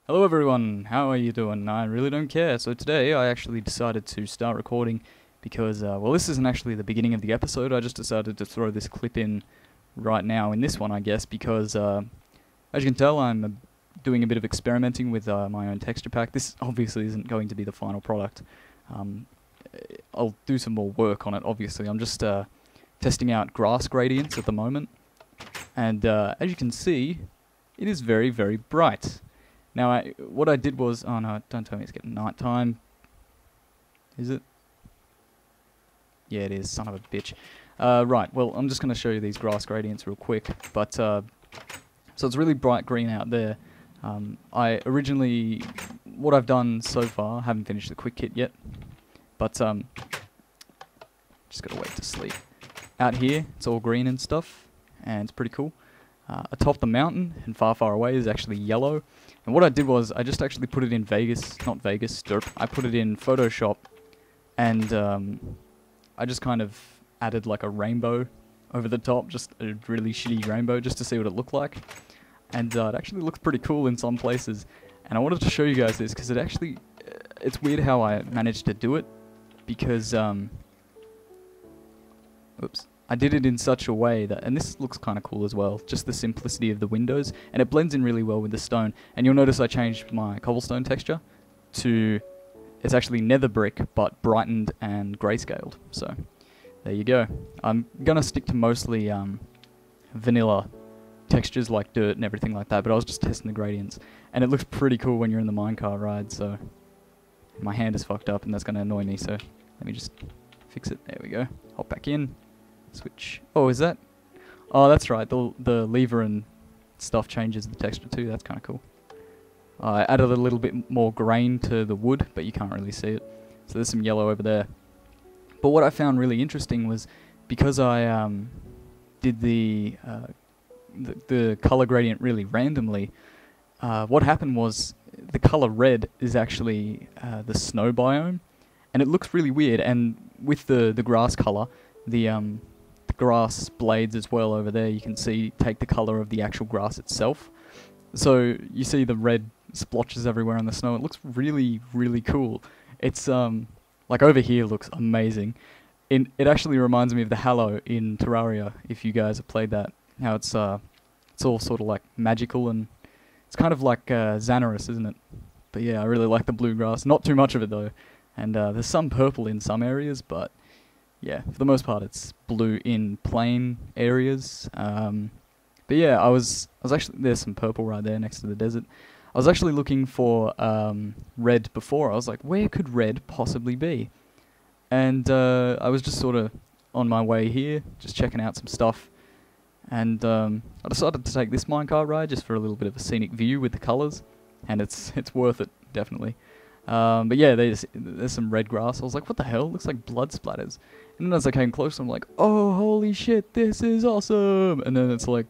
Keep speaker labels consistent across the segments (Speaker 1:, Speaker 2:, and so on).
Speaker 1: Hello everyone, how are you doing? I really don't care. So today I actually decided to start recording because, well, this isn't actually the beginning of the episode. I just decided to throw this clip in right now in this one, I guess, because as you can tell, I'm doing a bit of experimenting with my own texture pack. This obviously isn't going to be the final product. I'll do some more work on it, obviously. I'm just testing out grass gradients at the moment. And as you can see, it is very, very bright. Now, what I did was... Oh no, don't tell me it's getting night time. Is it? Yeah, it is, son of a bitch. Right, well, I'm just going to show you these grass gradients real quick. But, so it's really bright green out there. I originally... What I've done so far, I haven't finished the quick kit yet. But, just got to wait to sleep. Out here, it's all green and stuff. And it's pretty cool. Atop the mountain and far, far away is actually yellow. And what I did was, I just actually put it in derp. I put it in Photoshop, and I just kind of added like a rainbow over the top, just a really shitty rainbow, just to see what it looked like. And it actually looks pretty cool in some places. And I wanted to show you guys this, because it actually, it's weird how I managed to do it, because, oops. I did it in such a way that, and this looks kind of cool as well, just the simplicity of the windows, and it blends in really well with the stone. And you'll notice I changed my cobblestone texture to, it's actually nether brick, but brightened and grayscaled. So, there you go. I'm gonna stick to mostly vanilla textures like dirt and everything like that, but I was just testing the gradients. And it looks pretty cool when you're in the minecart ride, so my hand is fucked up and that's gonna annoy me, so let me just fix it. There we go. Hop back in. Switch. Oh, is that? Oh, that's right. The lever and stuff changes the texture too. That's kind of cool. I added a little bit more grain to the wood, but you can't really see it. So there's some yellow over there. But what I found really interesting was, because I did the color gradient really randomly, what happened was the color red is actually the snow biome, and it looks really weird. And with the grass color, the grass blades as well over there, you can see, take the color of the actual grass itself. So you see the red splotches everywhere on the snow. It looks really, really cool. It's like over here looks amazing. It actually reminds me of the Hallow in Terraria, if you guys have played that. How it's all sort of like magical, and it's kind of like Xanaris, isn't it? But yeah, I really like the blue grass. Not too much of it though. And there's some purple in some areas, but yeah, for the most part, it's blue in plain areas. But yeah, I was actually, there's some purple right there next to the desert. I was actually looking for red before. I was like, where could red possibly be? And I was just sort of on my way here, just checking out some stuff. And I decided to take this minecart ride just for a little bit of a scenic view with the colours, and it's worth it, definitely. But yeah, there's some red grass. I was like, what the hell? Looks like blood splatters. And then as I came closer, I'm like, oh, holy shit, this is awesome! And then it's like,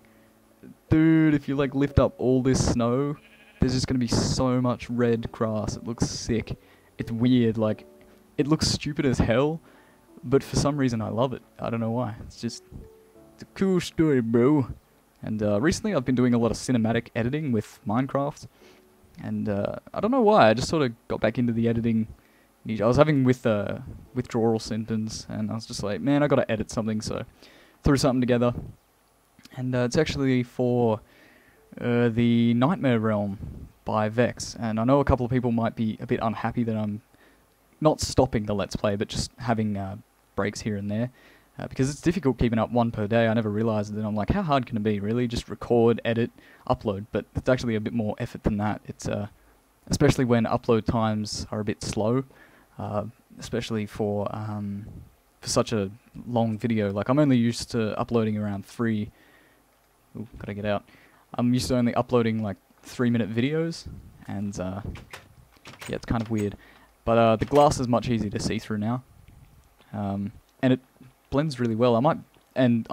Speaker 1: dude, if you like lift up all this snow, there's just gonna be so much red grass. It looks sick. It's weird, like, it looks stupid as hell, but for some reason I love it. I don't know why. It's a cool story, bro. And recently I've been doing a lot of cinematic editing with Minecraft. And I don't know why, I just sort of got back into the editing. I was having withdrawal symptoms, and I was just like, man, I gotta edit something, so threw something together. And it's actually for the Nightmare Realm by Vex. And I know a couple of people might be a bit unhappy that I'm not stopping the Let's Play, but just having breaks here and there. Because it's difficult keeping up one per day. I never realised it, and I'm like, how hard can it be, really? Just record, edit, upload. But it's actually a bit more effort than that. It's especially when upload times are a bit slow, especially for such a long video. Like, I'm only used to uploading around 3... Ooh, gotta get out. I'm used to only uploading like 3-minute videos, and yeah, it's kind of weird. But the glass is much easier to see through now, and it blends really well. I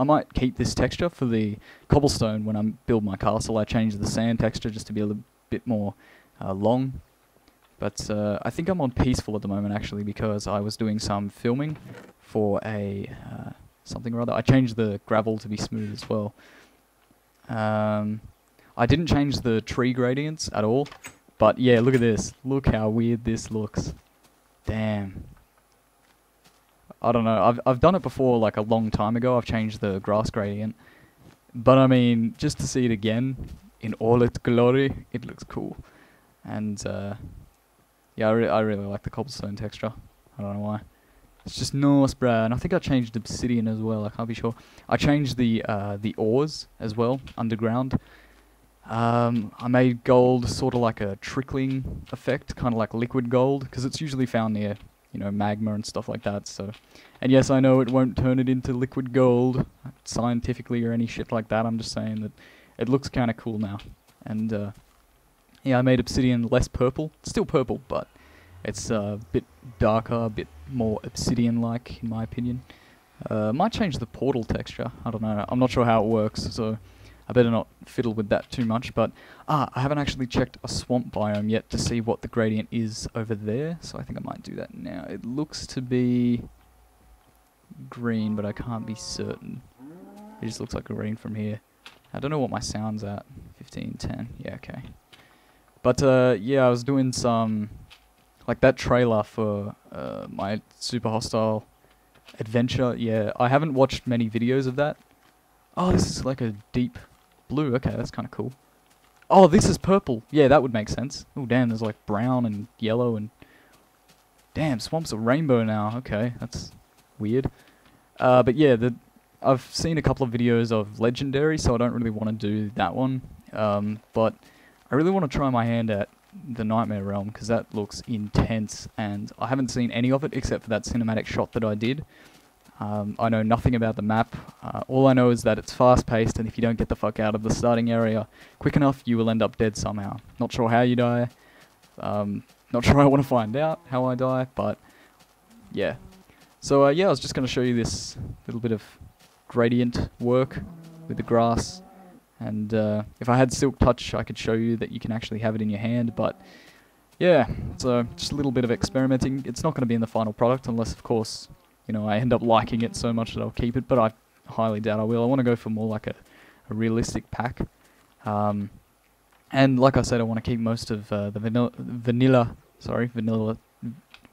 Speaker 1: might keep this texture for the cobblestone when I build my castle. I change the sand texture just to be a little bit more long. But I think I'm on peaceful at the moment, actually, because I was doing some filming for a something or other. I changed the gravel to be smooth as well. I didn't change the tree gradients at all, But yeah, look at this. Look how weird this looks. Damn. I don't know. I've done it before, like a long time ago. I've changed the grass gradient. But I mean, just to see it again in all its glory, it looks cool. And yeah, I really like the cobblestone texture. I don't know why. It's just nice, bruh. And I think I changed obsidian as well. I can't be sure. I changed the ores as well underground. I made gold sort of like a trickling effect, kind of like liquid gold, because it's usually found near, you know, magma and stuff like that. So, and yes, I know it won't turn it into liquid gold scientifically or any shit like that. I'm just saying that it looks kind of cool now. And yeah, I made obsidian less purple. It's still purple, but it's a bit darker, a bit more obsidian-like, in my opinion. Might change the portal texture. I don't know. I'm not sure how it works, so I better not fiddle with that too much. But I haven't actually checked a swamp biome yet to see what the gradient is over there, so I think I might do that now. It looks to be green, but I can't be certain. It just looks like green from here. I don't know what my sound's at. 15, 10. Yeah, okay. But yeah, I was doing some, like that trailer for my Super Hostile adventure. Yeah, I haven't watched many videos of that. Oh, this is like a deep blue. Okay, that's kind of cool. Oh, this is purple. Yeah, that would make sense. Oh, damn, there's like brown and yellow and... Damn, swamp's a rainbow now. Okay, that's weird. But yeah, I've seen a couple of videos of Legendary, so I don't really want to do that one. But I really want to try my hand at the Nightmare Realm, because that looks intense, and I haven't seen any of it except for that cinematic shot that I did. I know nothing about the map. All I know is that it's fast-paced, and if you don't get the fuck out of the starting area quick enough, you will end up dead somehow. Not sure how you die. Not sure I want to find out how I die, but yeah. So yeah, I was just going to show you this little bit of gradient work with the grass. And if I had Silk Touch, I could show you that you can actually have it in your hand, but yeah, so just a little bit of experimenting. It's not going to be in the final product unless, of course, you know, I end up liking it so much that I'll keep it, but I highly doubt I will. I want to go for more like a realistic pack. And like I said, I want to keep most of the vanilla,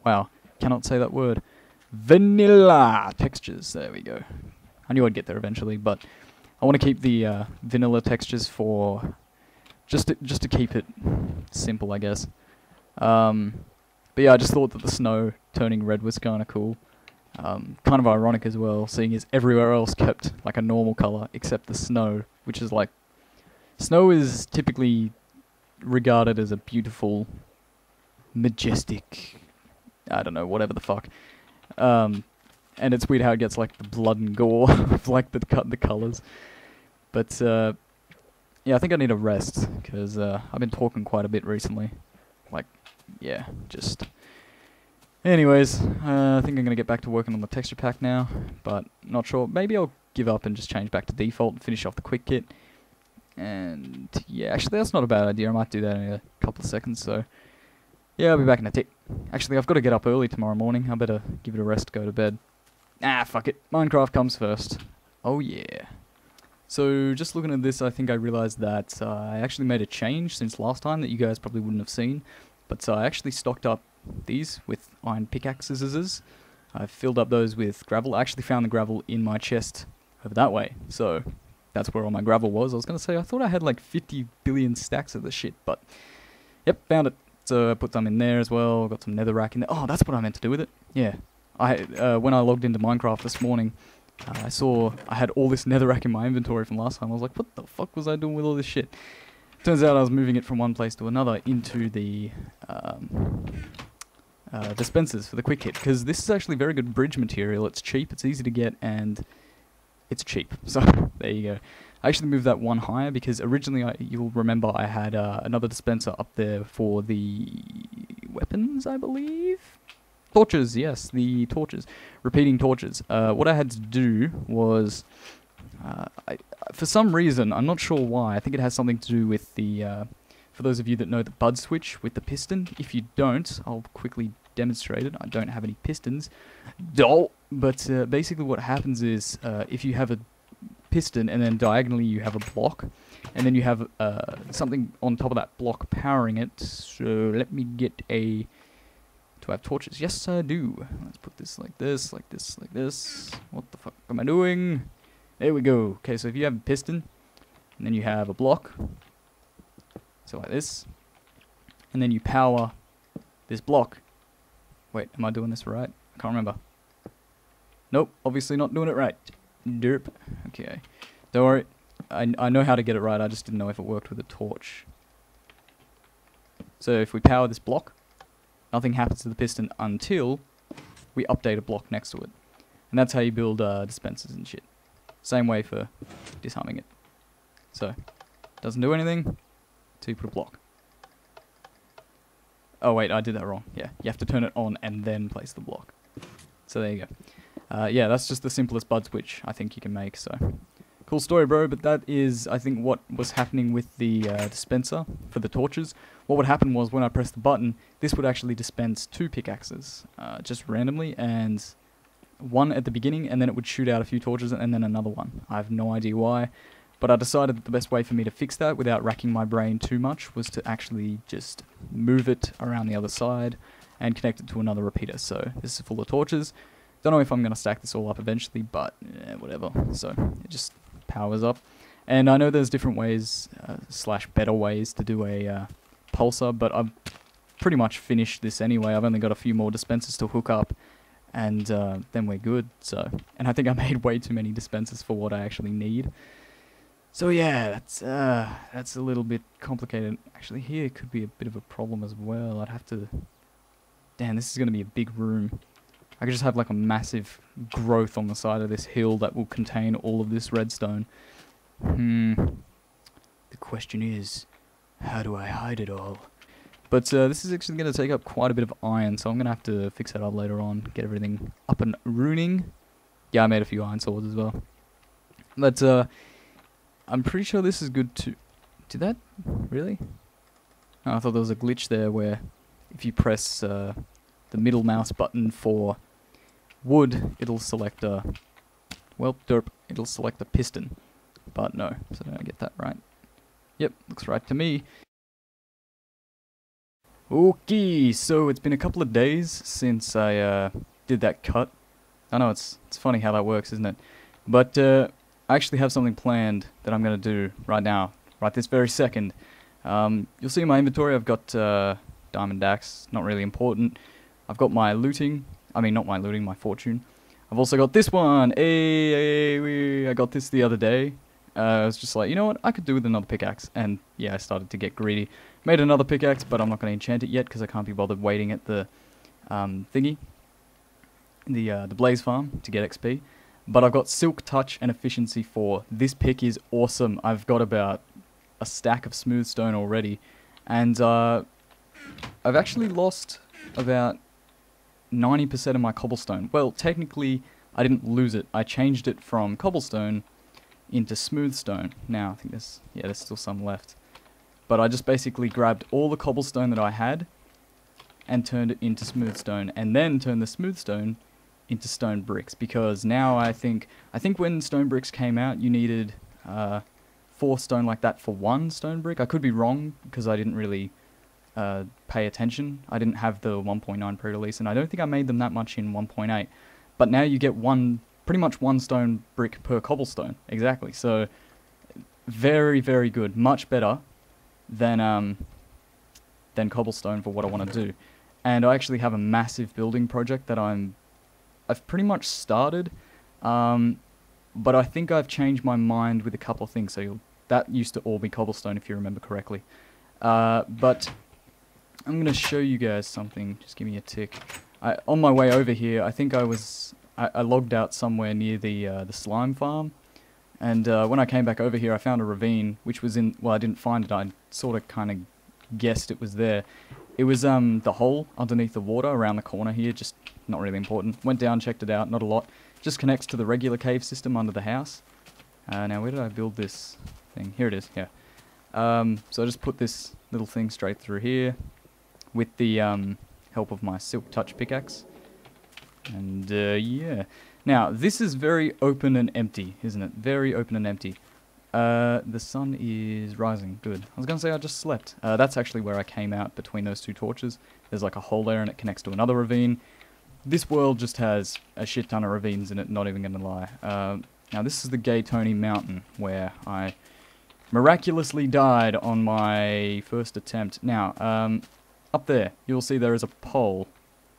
Speaker 1: wow, cannot say that word. Vanilla textures, there we go. I knew I'd get there eventually, but I want to keep the vanilla textures for just to keep it simple, I guess. But yeah, I just thought that the snow turning red was kind of cool. Kind of ironic as well, seeing as everywhere else kept like a normal color except the snow, which is like, snow is typically regarded as a beautiful, majestic, I don't know, whatever the fuck. And it's weird how it gets like the blood and gore of like the colors. But yeah, I think I need a rest because I've been talking quite a bit recently. Like, yeah, just. Anyways, I think I'm gonna get back to working on the texture pack now, but not sure. Maybe I'll give up and just change back to default and finish off the quick kit. And yeah, actually that's not a bad idea. I might do that in a couple of seconds. So yeah, I'll be back in a tick. Actually, I've got to get up early tomorrow morning. I better give it a rest, go to bed. Ah, fuck it. Minecraft comes first. Oh yeah. So just looking at this, I think I realized that I actually made a change since last time that you guys probably wouldn't have seen. But I actually stocked up these with iron pickaxes. I filled up those with gravel. I actually found the gravel in my chest over that way. So that's where all my gravel was. I was going to say, I thought I had like 50 billion stacks of the shit, but yep, found it. So I put some in there as well. Got some netherrack in there. Oh, that's what I meant to do with it. Yeah. When I logged into Minecraft this morning, I saw I had all this netherrack in my inventory from last time. I was like, what the fuck was I doing with all this shit? Turns out I was moving it from one place to another into the dispensers for the quick hit, because this is actually very good bridge material. It's cheap, it's easy to get, and it's cheap. So there you go. I actually moved that one higher because originally, you'll remember I had another dispenser up there for the weapons, I believe? Torches, yes, the torches. Repeating torches. What I had to do was, for some reason, I'm not sure why, I think it has something to do with the, for those of you that know the bud switch with the piston. If you don't, I'll quickly demonstrate it. I don't have any pistons. But basically what happens is, if you have piston, and then diagonally you have a block, and then you have something on top of that block powering it. So let me get a... Do I have torches? Yes, I do. Let's put this like this, like this, like this. What the fuck am I doing? There we go. Okay, so if you have a piston, and then you have a block, so like this, and then you power this block. Wait, am I doing this right? I can't remember. Nope, obviously not doing it right. Derp. Okay. Don't worry. I know how to get it right, I just didn't know if it worked with a torch. So if we power this block, nothing happens to the piston until we update a block next to it. And that's how you build dispensers and shit. Same way for disarming it. So, doesn't do anything until you put a block. Oh wait, I did that wrong. Yeah, you have to turn it on and then place the block. So there you go. Yeah, that's just the simplest bud switch I think you can make, so... Cool story, bro, but that is, I think, what was happening with the dispenser for the torches. What would happen was, when I pressed the button, this would actually dispense 2 pickaxes, just randomly, and one at the beginning, and then it would shoot out a few torches, and then another one. I have no idea why, but I decided that the best way for me to fix that, without racking my brain too much, was to actually just move it around the other side, and connect it to another repeater. So, this is full of torches. Don't know if I'm going to stack this all up eventually, but whatever. So, it just powers up. And I know there's different ways, slash better ways to do a pulsar, but I've pretty much finished this anyway. I've only got a few more dispensers to hook up, and then we're good. So, and I think I made way too many dispensers for what I actually need. So yeah, that's a little bit complicated. Actually, here could be a bit of a problem as well. I'd have to... Damn, this is going to be a big room. I could just have like a massive growth on the side of this hill that will contain all of this redstone. The question is, how do I hide it all? But this is actually going to take up quite a bit of iron, so I'm going to have to fix that up later on, get everything up and running. Yeah, I made a few iron swords as well. But I'm pretty sure this is good to... Did that? Really? Oh, I thought there was a glitch there where if you press the middle mouse button for wood, it'll select a... Well, derp, it'll select a piston. But no, so did I get that right? Yep, looks right to me. Okay, so it's been a couple of days since I did that cut. I know it's funny how that works, isn't it? But I actually have something planned that I'm going to do right now, right this very second. You'll see in my inventory I've got diamond axe, not really important. I've got my looting, not my looting, my fortune. I've also got this one. I got this the other day. I was just like, you know what, I could do with another pickaxe. And yeah, I started to get greedy. Made another pickaxe, but I'm not going to enchant it yet because I can't be bothered waiting at the thingy, the blaze farm to get XP. But I've got silk touch and efficiency 4. This pick is awesome. I've got about a stack of smooth stone already, and I've actually lost about 90% of my cobblestone. Well, technically, I didn't lose it. I changed it from cobblestone into smooth stone. Now, I think there's still some left. But I just basically grabbed all the cobblestone that I had and turned it into smooth stone, and then turned the smooth stone into stone bricks, because now I think when stone bricks came out, you needed 4 stone like that for 1 stone brick. I could be wrong, because I didn't really pay attention. I didn't have the 1.9 pre-release, and I don't think I made them that much in 1.8. But now you get pretty much 1 stone brick per cobblestone. Exactly. So very, very good. Much better than cobblestone for what I want to do. And I actually have a massive building project that I've pretty much started, but I think I've changed my mind with a couple of things. So that used to all be cobblestone, if you remember correctly. But I'm going to show you guys something. Just give me a tick. On my way over here, I think I logged out somewhere near the slime farm. And when I came back over here, I found a ravine, which was well, I didn't find it. I sort of kind of guessed it was there. It was the hole underneath the water around the corner here, just not really important. Went down, checked it out, not a lot. Just connects to the regular cave system under the house. Now, where did I build this thing? Here it is, yeah. So I just put this little thing straight through here with the help of my silk touch pickaxe. And yeah, Now, this is very open and empty, isn't it? Very open and empty. The sun is rising. Good. I was going to say I just slept. That's actually where I came out between those two torches. There's like a hole there and it connects to another ravine. This world just has a shit ton of ravines in it, not even going to lie. Now, this is the Gay Tony Mountain, where I miraculously died on my first attempt. Now, up there, you'll see there is a pole.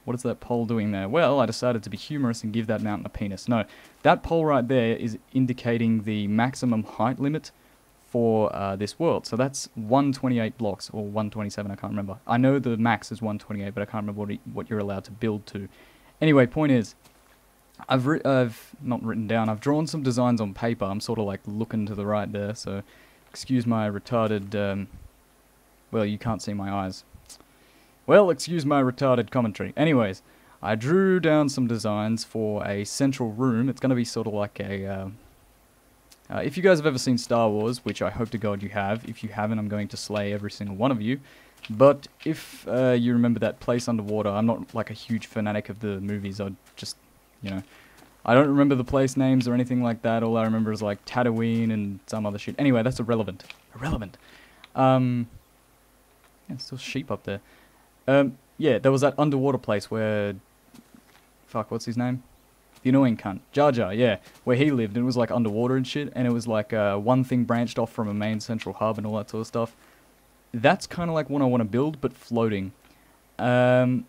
Speaker 1: What is that pole doing there? Well, I decided to be humorous and give that mountain a penis. No, that pole right there is indicating the maximum height limit for this world. So that's 128 blocks, or 127, I can't remember. I know the max is 128, but I can't remember what you're allowed to build to. Anyway, point is, I've not written down, I've drawn some designs on paper. I'm sort of like looking to the right there, so excuse my retarded, well, you can't see my eyes. Well, excuse my retarded commentary. Anyways, I drew down some designs for a central room. It's going to be sort of like a, if you guys have ever seen Star Wars, which I hope to God you have, if you haven't, I'm going to slay every single one of you. But if you remember that place underwater, I'm not like a huge fanatic of the movies, I just, you know, I don't remember the place names or anything like that. All I remember is like Tatooine and some other shit. Anyway, that's irrelevant. Yeah, still sheep up there. Yeah, there was that underwater place where, fuck, what's his name? The annoying cunt. Jar Jar, yeah, where he lived, and it was like underwater and shit, and it was like one thing branched off from a main central hub and all that sort of stuff. That's kind of like what I want to build, but floating. And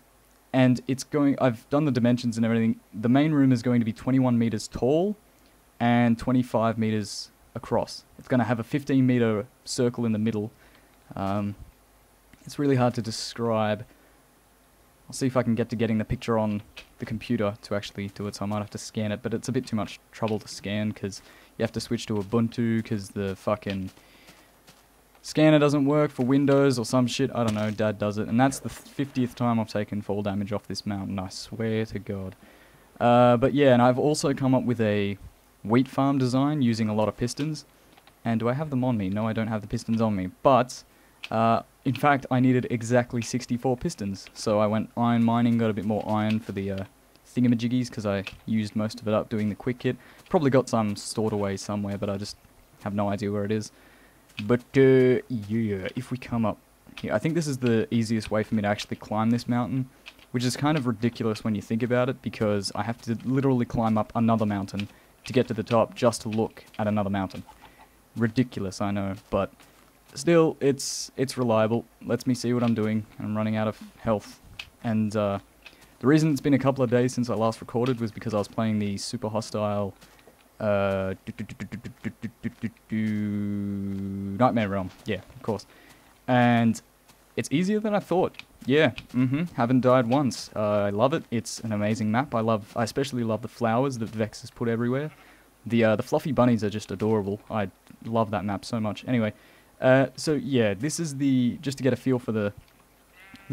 Speaker 1: it's going, I've done the dimensions and everything. The main room is going to be 21 meters tall and 25 meters across. It's going to have a 15-meter circle in the middle. It's really hard to describe. I'll see if I can get to getting the picture on the computer to actually do it, so I might have to scan it, but it's a bit too much trouble to scan because you have to switch to Ubuntu because the fucking scanner doesn't work for Windows or some shit. I don't know, Dad does it, and that's the 50th time I've taken fall damage off this mountain, I swear to God. But yeah, and I've also come up with a wheat farm design using a lot of pistons. And do I have them on me? No, I don't have the pistons on me, but in fact, I needed exactly 64 pistons, so I went iron mining, got a bit more iron for the thingamajiggies, because I used most of it up doing the quick hit. Probably got some stored away somewhere, but I just have no idea where it is. But, yeah, if we come up here, I think this is the easiest way for me to actually climb this mountain, which is kind of ridiculous when you think about it, because I have to literally climb up another mountain to get to the top just to look at another mountain. Ridiculous, I know, but still, it's reliable. Lets me see what I'm doing. I'm running out of health. And the reason it's been a couple of days since I last recorded was because I was playing the super hostile Nightmare Realm. Yeah, of course. And it's easier than I thought. Yeah, haven't died once. I love it. It's an amazing map. I especially love the flowers that Vex has put everywhere. The fluffy bunnies are just adorable. I love that map so much. Anyway, so yeah, this is just to get a feel for the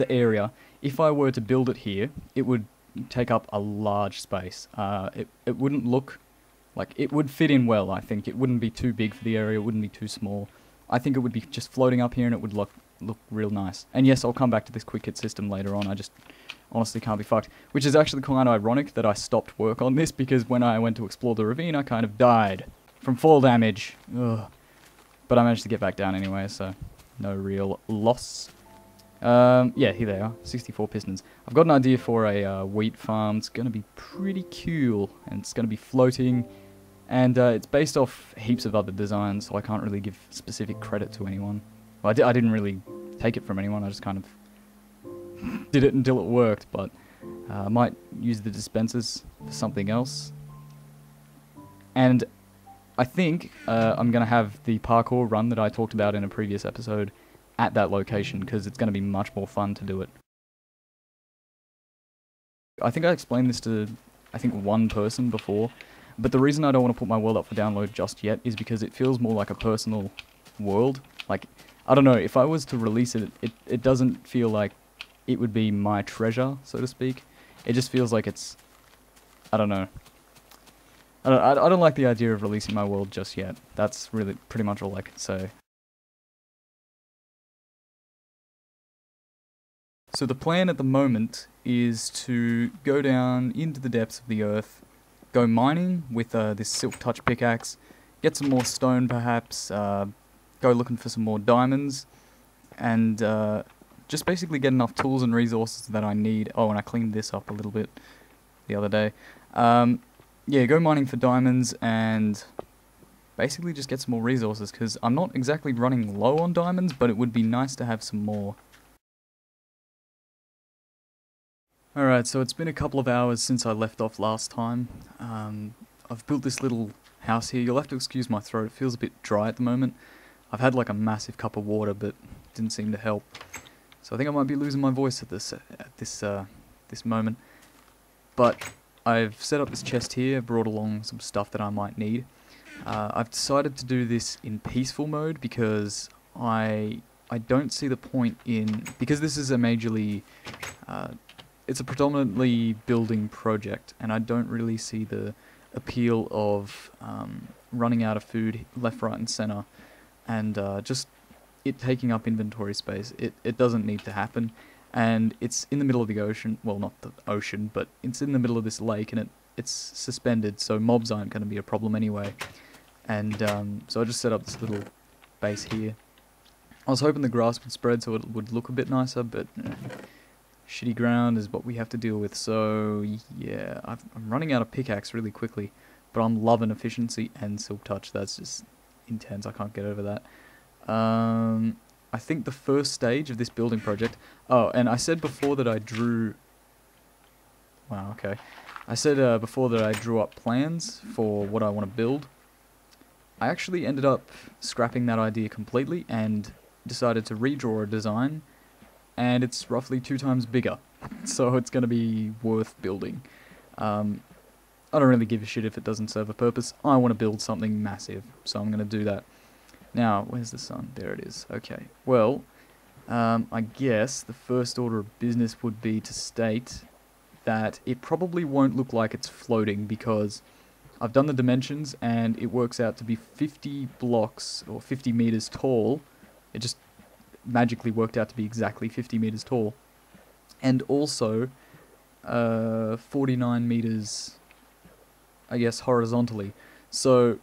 Speaker 1: area. If I were to build it here, it would take up a large space. It wouldn't look like it would fit in well. I think it wouldn't be too big for the area. It wouldn't be too small. I think it would be just floating up here, and it would look real nice. And yes, I'll come back to this quick hit system later on. I just honestly can't be fucked. Which is actually kind of ironic that I stopped work on this, because when I went to explore the ravine, I kind of died from fall damage. Ugh. But I managed to get back down anyway, so no real loss. Yeah, here they are, 64 pistons. I've got an idea for a wheat farm. It's going to be pretty cool, and it's going to be floating, and it's based off heaps of other designs, so I can't really give specific credit to anyone. Well, I didn't really take it from anyone, I just kind of did it until it worked, but I might use the dispensers for something else. And I think I'm going to have the parkour run that I talked about in a previous episode at that location, because it's going to be much more fun to do it. I think I explained this to, I think, one person before, but the reason I don't want to put my world up for download just yet is because it feels more like a personal world. Like, I don't know, if I was to release it, it doesn't feel like it would be my treasure, so to speak. It just feels like it's, I don't know. I don't like the idea of releasing my world just yet. That's really pretty much all I can say. So the plan at the moment is to go down into the depths of the earth, go mining with this Silk Touch pickaxe, get some more stone perhaps, go looking for some more diamonds, and just basically get enough tools and resources that I need. Oh, and I cleaned this up a little bit the other day. Yeah, go mining for diamonds and basically just get some more resources, because I'm not exactly running low on diamonds, but it would be nice to have some more. Alright, so it's been a couple of hours since I left off last time. I've built this little house here. You'll have to excuse my throat, it feels a bit dry at the moment. I've had like a massive cup of water, but it didn't seem to help. So I think I might be losing my voice at this moment. But I've set up this chest here, brought along some stuff that I might need. I've decided to do this in peaceful mode because I don't see the point in, because this is a majorly, it's a predominantly building project, and I don't really see the appeal of running out of food left, right and center, and just it taking up inventory space. It doesn't need to happen, and it's in the middle of the ocean, well, not the ocean, but it's in the middle of this lake, and it's suspended, so mobs aren't going to be a problem anyway. And so I just set up this little base here. I was hoping the grass would spread so it would look a bit nicer, but shitty ground is what we have to deal with. So yeah, I'm running out of pickaxe really quickly, but I'm loving efficiency and Silk Touch. That's just intense. I can't get over that. I think the first stage of this building project... Oh, and I said before that I drew... Wow, okay. I said before that I drew up plans for what I want to build. I actually ended up scrapping that idea completely and decided to redraw a design, and it's roughly 2 times bigger, so it's going to be worth building. I don't really give a shit if it doesn't serve a purpose. I want to build something massive, so I'm going to do that. Now, where's the sun? There it is. Okay, well, I guess the first order of business would be to state that it probably won't look like it's floating, because I've done the dimensions and it works out to be 50 blocks or 50 meters tall. It just magically worked out to be exactly 50 meters tall. And also 49 meters, I guess, horizontally. So,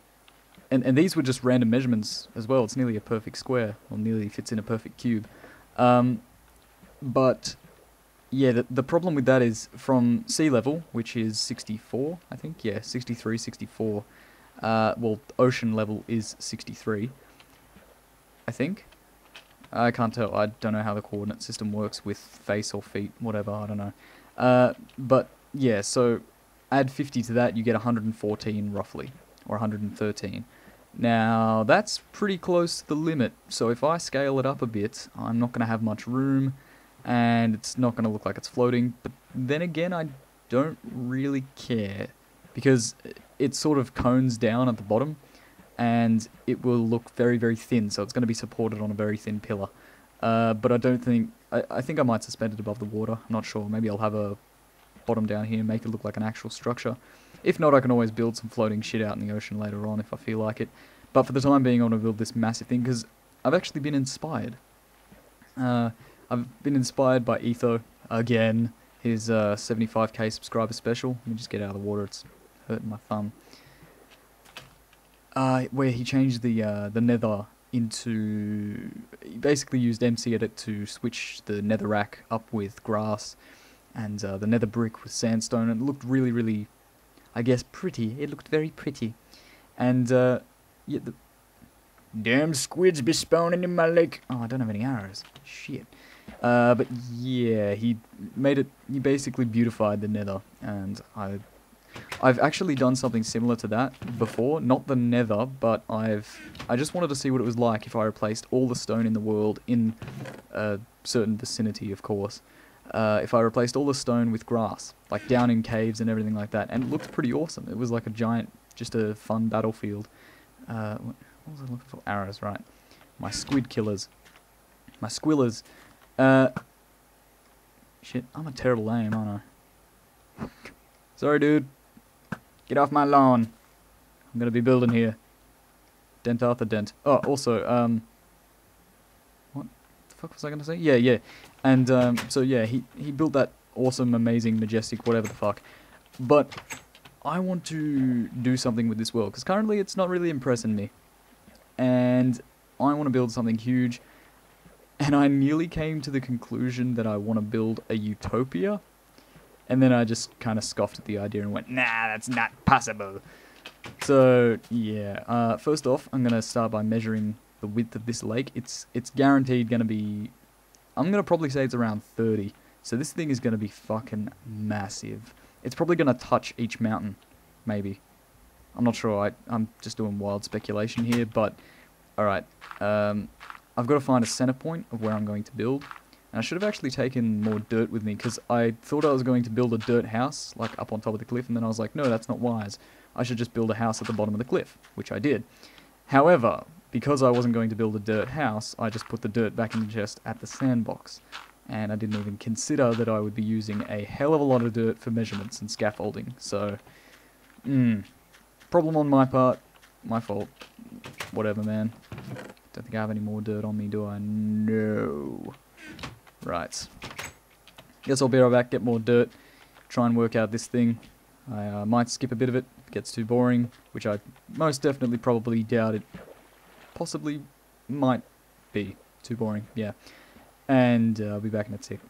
Speaker 1: and these were just random measurements as well. It's nearly a perfect square, or nearly fits in a perfect cube. But yeah, the problem with that is from sea level, which is 64, I think. Yeah, 63, 64. Well, ocean level is 63, I think. I can't tell. I don't know how the coordinate system works with face or feet, whatever. I don't know. But yeah, so add 50 to that, you get 114 roughly, or 113. Now, that's pretty close to the limit. So if I scale it up a bit, I'm not going to have much room, and it's not going to look like it's floating. But then again, I don't really care, because it sort of cones down at the bottom, and it will look very, very thin, so it's going to be supported on a very thin pillar. But I don't think... I think I might suspend it above the water. I'm not sure. Maybe I'll have a bottom down here and make it look like an actual structure. If not, I can always build some floating shit out in the ocean later on if I feel like it. But for the time being, I want to build this massive thing, because I've actually been inspired. I've been inspired by Etho again, his 75k subscriber special. Let me just get out of the water, it's hurting my thumb. Where he changed the nether into... He basically used MC Edit to switch the netherrack up with grass, and the nether brick with sandstone, and it looked really, really, I guess, pretty. It looked very pretty. And, yeah, the... Damn squids be spawning in my lake. Oh, I don't have any arrows. Shit. But yeah, he made it, he basically beautified the nether, and I've actually done something similar to that before, not the nether, but I just wanted to see what it was like if I replaced all the stone in the world, in a certain vicinity, of course. If I replaced all the stone with grass, like down in caves and everything like that, and it looked pretty awesome. It was like a giant, just a fun battlefield. What was I looking for? Arrows, right. My squid killers. My squillers. Shit, I'm a terrible aim, aren't I? Sorry, dude. Get off my lawn. I'm gonna be building here. Dent Arthur Dent. Oh, also, what the fuck was I gonna say? Yeah. And, so yeah, he built that awesome, amazing, majestic, whatever the fuck. But I want to do something with this world, because currently it's not really impressing me. And I want to build something huge, and I nearly came to the conclusion that I want to build a utopia, and then I just kind of scoffed at the idea and went, nah, that's not possible. So, yeah, first off, I'm going to start by measuring the width of this lake. It's guaranteed going to be, I'm going to probably say it's around 30. So this thing is going to be fucking massive. It's probably going to touch each mountain, maybe. I'm not sure, I'm just doing wild speculation here, but, alright. I've got to find a center point of where I'm going to build. And I should have actually taken more dirt with me, because I thought I was going to build a dirt house, like up on top of the cliff, and then I was like, no, that's not wise. I should just build a house at the bottom of the cliff, which I did. However, because I wasn't going to build a dirt house, I just put the dirt back in the chest at the sandbox. And I didn't even consider that I would be using a hell of a lot of dirt for measurements and scaffolding. So, problem on my part, my fault. Whatever, man. Don't think I have any more dirt on me, do I? No. Right. Guess I'll be right back, get more dirt, try and work out this thing. I might skip a bit of it if it gets too boring, which I most definitely probably doubt it possibly might be too boring, yeah. And I'll be back in a tick.